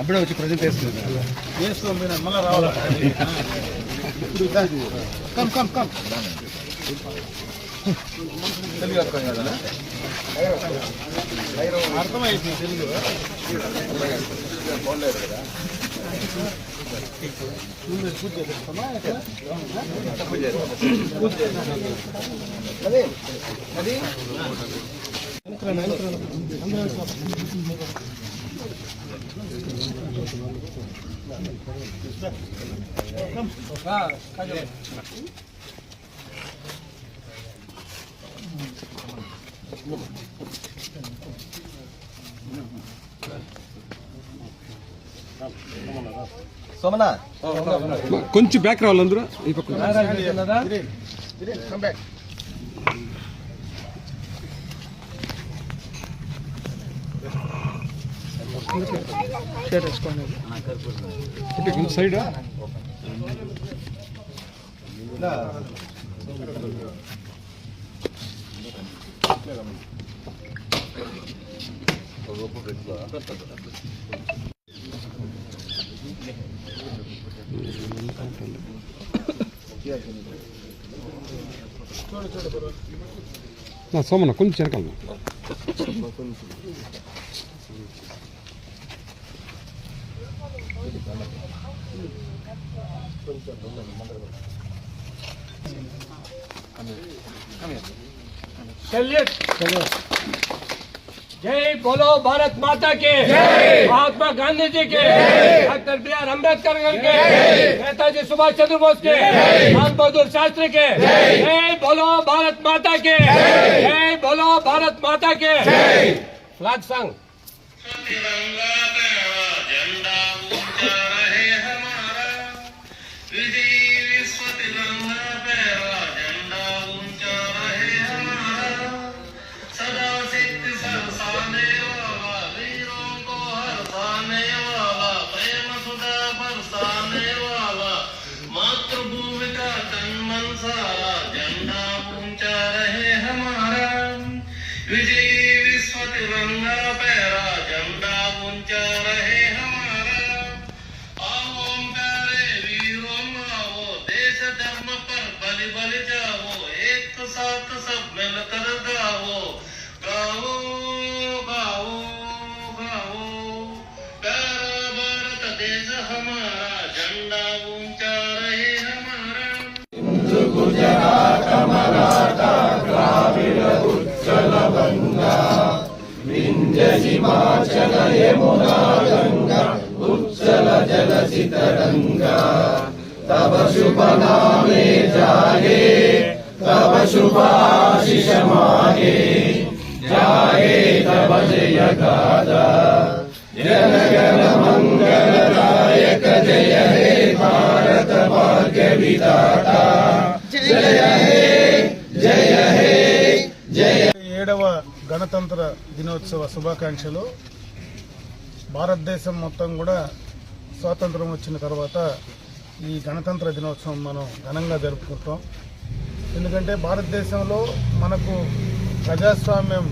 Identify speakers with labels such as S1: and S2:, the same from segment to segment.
S1: అప్పుడే వచ్చి ప్రజెంట్ చేస్తాం మళ్ళీ రావాలి. కమ్ కమ్ కమ్ తెలుగు అర్థం కదా, అర్థమైంది తెలుగు బాగులేదు కదా. పూజ చేస్తామా అదే అది సోమనా
S2: కొంచెం బ్యాక్ రావాలి అందరూ. ఈ పక్క సైడ్ సోమన్న కొంచెం వెనకాల.
S3: जय बोलो भारत माता के, महात्मा गांधी जी के, डॉक्टर बी.आर. अम्बेडकर के, नेताजी सुभाष चंद्र बोस के, लाल बहादुर शास्त्री के, जय बोलो भारत माता के, जय बोलो भारत माता के। Flag song.
S4: हिमाचल यमुना गंगा उच्चल जलसितरंगा तब शुभ नामे जागे तब शुभ आशीष मागे जागे तब जय गाथा जनगण मंगलदायक जय हे भारत भाग्य विधाता जय हे जय हे जय।
S1: 7వ గణతంత్ర దినోత్సవ శుభాకాంక్షలు. భారతదేశం మొత్తం కూడా స్వాతంత్రం వచ్చిన తర్వాత ఈ గణతంత్ర దినోత్సవం మనం ఘనంగా జరుపుకుంటాం. ఎందుకంటే భారతదేశంలో మనకు ప్రజాస్వామ్యం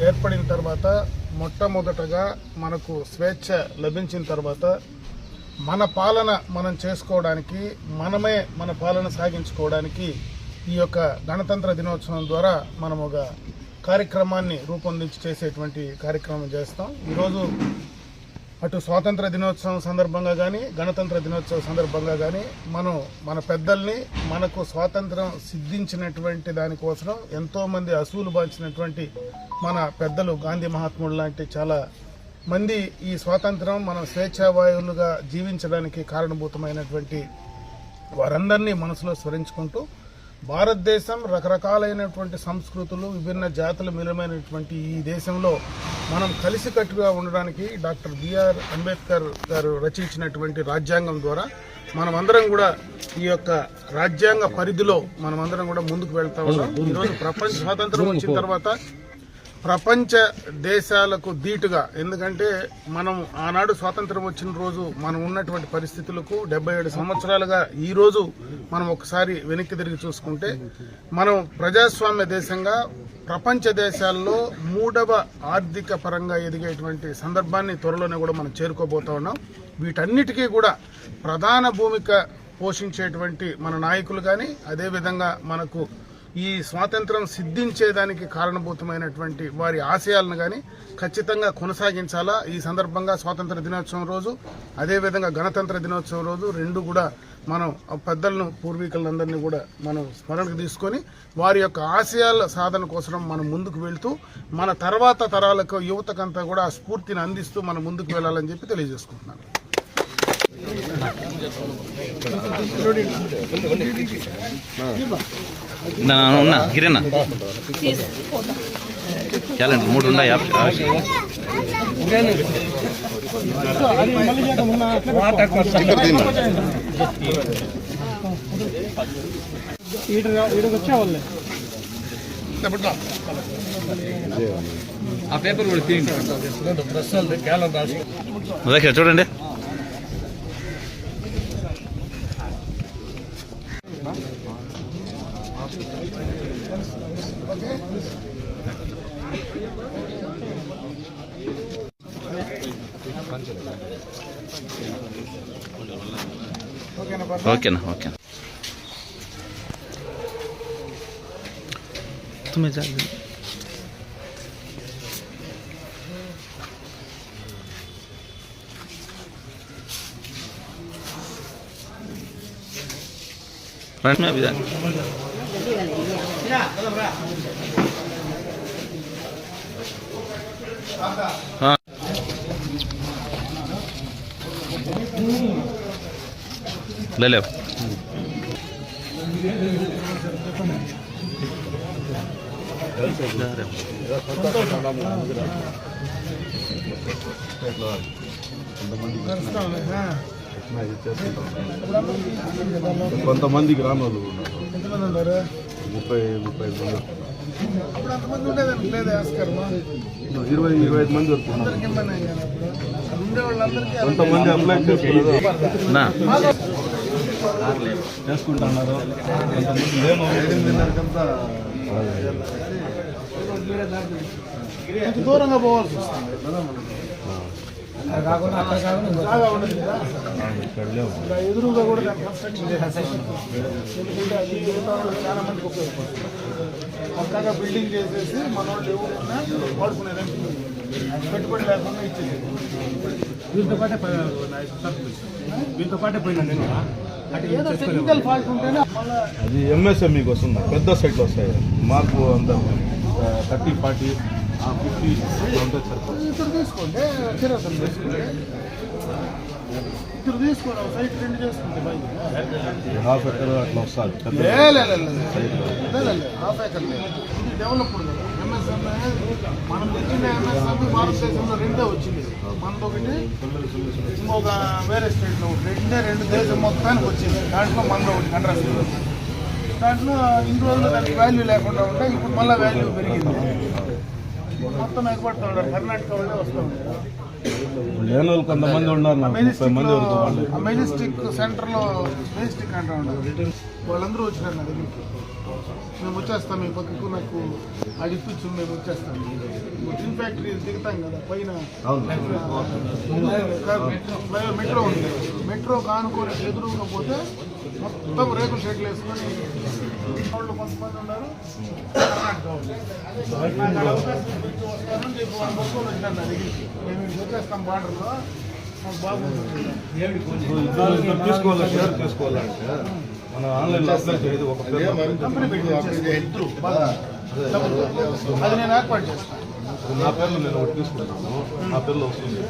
S1: ఏర్పడిన తర్వాత మొట్టమొదటగా మనకు స్వేచ్ఛ లభించిన తర్వాత మన పాలన మనం చేసుకోవడానికి, మనమే మన పాలన సాగించుకోవడానికి ఈ యొక్క గణతంత్ర దినోత్సవం ద్వారా మనం ఒక కార్యక్రమాన్ని రూపొందించి చేసేటువంటి కార్యక్రమం చేస్తాం. ఈరోజు అటు స్వాతంత్ర దినోత్సవం సందర్భంగా కానీ, గణతంత్ర దినోత్సవం సందర్భంగా కానీ మనం మన పెద్దల్ని, మనకు స్వాతంత్రం సిద్ధించినటువంటి దానికోసం ఎంతోమంది అసూలు బాల్చినటువంటి మన పెద్దలు గాంధీ మహాత్ముడు లాంటి చాలా మంది ఈ స్వాతంత్రం మనం స్వేచ్ఛావాయువులుగా జీవించడానికి కారణభూతమైనటువంటి వారందరినీ మనసులో స్మరించుకుంటూ, భారతదేశం రకరకాలైనటువంటి సంస్కృతులు, విభిన్న జాతులు మిలమైనటువంటి ఈ దేశంలో మనం కలిసికట్టుగా ఉండడానికి డాక్టర్ బి.ఆర్. అంబేద్కర్ గారు రచించినటువంటి రాజ్యాంగం ద్వారా మనమందరం కూడా ఈ యొక్క రాజ్యాంగ పరిధిలో మనమందరం కూడా ముందుకు వెళ్తా ఉన్నాం. ఈరోజు ప్రపంచ స్వాతంత్రం వచ్చిన తర్వాత ప్రపంచ దేశాలకు ధీటుగా, ఎందుకంటే మనం ఆనాడు స్వాతంత్రం వచ్చిన రోజు మనం ఉన్నటువంటి పరిస్థితులకు 77 సంవత్సరాలుగా ఈ రోజు మనం ఒకసారి వెనక్కి తిరిగి చూసుకుంటే మనం ప్రజాస్వామ్య దేశంగా ప్రపంచ దేశాల్లో 3వ ఆర్థిక పరంగా ఎదిగేటువంటి సందర్భాన్ని త్వరలోనే కూడా మనం చేరుకోబోతా ఉన్నాం. వీటన్నిటికీ కూడా ప్రధాన భూమిక పోషించేటువంటి మన నాయకులు కానీ, అదేవిధంగా మనకు ఈ స్వాతంత్రం సిద్ధించేదానికి కారణభూతమైనటువంటి వారి ఆశయాలను కానీ ఖచ్చితంగా కొనసాగించాలా. ఈ సందర్భంగా స్వాతంత్ర దినోత్సవం రోజు, అదేవిధంగా గణతంత్ర దినోత్సవం రోజు రెండు కూడా మనం పెద్దలను, పూర్వీకులందరినీ కూడా మనం స్మరణకు తీసుకొని వారి యొక్క ఆశయాల సాధన కోసం మనం ముందుకు వెళ్తూ మన తర్వాత తరాలకు, యువతకంతా కూడా ఆ స్ఫూర్తిని అందిస్తూ మనం ముందుకు వెళ్ళాలని చెప్పి తెలియజేసుకుంటున్నాను.
S5: గిరన్న క్యాలెండర్ 3 ఉన్నాయి.
S2: ఆ పేపర్ కూడా తీయండి.
S5: చూడండి. ఓకేనా? ఓకే. तुम्हें चाहिए फ्रंट में अभी हाँ ले ले
S6: కొంతమంది గ్రామాలు 20-25 మంది వస్తున్నారు. కొంతమంది అప్లై చేసుకున్నారు, కొంతమంది
S1: దూరంగా పోవాల్సి వస్తుంది. ఎదురుగా కూడా కన్స్ట్రక్షన్ చేసేస్తాం. ఎందుకంటే అది చాలా మందికి ఉపయోగపడుతుంది. పక్కగా బిల్డింగ్ చేసేసి మన వాళ్ళు ఎవరైనా వాడుకునేదానికి పెట్టుబడి లేకుండా ఇచ్చేది. వీటితో పాటే పోయినా నేను ఏదో టెక్నికల్ ఫాల్ట్ ఉంటేనే మళ్ళీ
S6: అది ఎంఎస్ఎంఈకి వస్తుంది. పెద్ద సైట్లు వస్తాయి. మాకు అంత 30-40 50
S1: ఇక్కడ తీసుకోండి, చిరసం తీసుకోండి. ఇక్కడ తీసుకోండి, సైట్ 2 చేసుకుంటే బయట
S6: ½ ఎకర్ అట్లా వస్తుంది.
S1: ½ ఎకర్ లేదు, ఇది డెవలప్డ్ కదా. ఎంఎస్ఎంఏ మనం తెచ్చిన ఎంఎస్ఎంఈ భారతదేశంలో 2 వచ్చింది. మనదొకటి, ఇంకొక వేరే స్టేట్లో 2 దేశం మొత్తానికి వచ్చింది. దాంట్లో మనది ఒకటి కంట్రాస్ట్. దాంట్లో ఇన్ని రోజులు దానికి వాల్యూ లేకుండా ఉంటే ఇప్పుడు మళ్ళీ వాల్యూ పెరిగింది. మొత్తం ఎగబడుతూ ఉంటారు. కర్ణాటక వాళ్ళే వస్తూ ఉంటారు.
S6: కొంతమంది ఉన్నారు.
S1: మెజెస్టిక్ సెంటర్లో మెజెస్టిక్ అంటూ ఉంటారు. వాళ్ళందరూ వచ్చినారు నా దగ్గరికి. మేము వచ్చేస్తాం, మీ పక్కకు నాకు అడిపించు, మేము వచ్చేస్తాం. టిన్ ఫ్యాక్టరీ దిగుతాం కదా పైన, మెట్రో ఉంది. మెట్రో కానుకొని ఎదురుగా పోతే మొత్తం రేకుల షెడ్లు వేసుకొని వాళ్ళు కొంతమంది ఉన్నారు. కర్ణాటక వాళ్ళు వచ్చినారు నా దగ్గరికి. మేము వచ్చేస్తాం బార్డర్లో, మాకు బాగుంటుంది.
S6: తీసుకోవాలంటే మన ఆన్లైన్లో అప్లై చేయదు. ఒక
S1: కంపెనీ పెట్టి అది నేను ఏర్పాటు చేస్తాను.
S6: నా పేర్లో నేను ఒకటి తీసుకుంటాను. నా పేర్లో వస్తుంది.